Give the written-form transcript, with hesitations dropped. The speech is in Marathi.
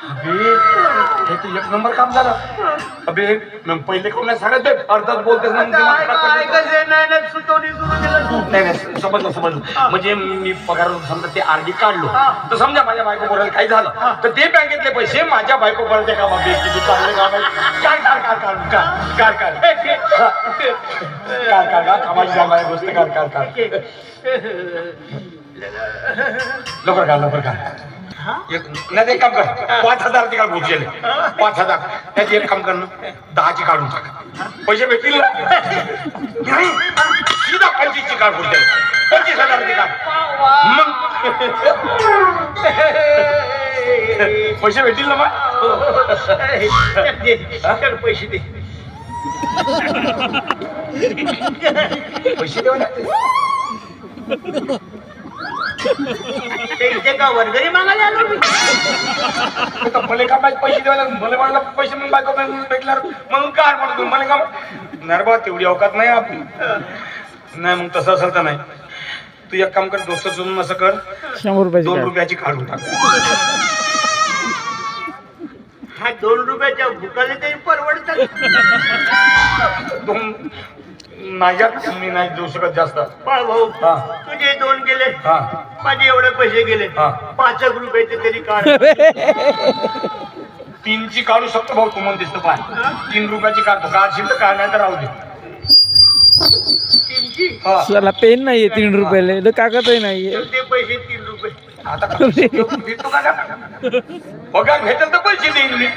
हे तर एक नंबर काम झालं. अबे मग पहिले कोण नाही सांगत बे, अर्धात बोलतेस ना. नाही समजलं. म्हणजे मी पगार समजा ते आरडी काढलो तर समजा माझ्या बायको बोलायला काही झालं तर ते बँकेतले पैसे माझ्या बायको बोलायचे का बाबी किती चांगले काम आहे. काय कामाची माझ्या गोष्ट काय लवकर का नाही एक काम कर 5,000 ती काढ भोजले 5,000 त्यात एक काम कर ना 10ची काढून टाक पैसे भेटतील ना. नाही सीधा 25ची काढ भोजले 25,000 ती काढ मग पैसे भेटतील ना. मग पैसे दे पैसे देऊ लागते का वर्गणी मागायला आलो मला का पैसे द्यायला मला मला पैसे मग बायको भेटणार मग काय म्हणतो मला का नरबा तेवढी अवकात नाही आपली. नाही मग तसं असेल तर नाही तू एक काम कर दोस्त जुळून असं कर 2 रुपयाची काढून टाक. हा 2 रुपयाच्या भुकाले तरी परवडतात. 2 नाही मी नाही देऊ शकत जास्त. भाऊ तुझे 2 गेले माझे एवढे पैसे गेले 5 रुपयाचे तरी काढ. 3ची काढू शकतो भाऊ तुम्हाला दिसतो पाय 3 रुपयाची काढतो काढशील तर काय नाही तर राहू दे. 3ची पेन नाहीये 3 रुपयाला कागदही नाहीये ते पैसे 3 रुपये आता भेटतो का पगार भेटेल तर पैसे देईन मी.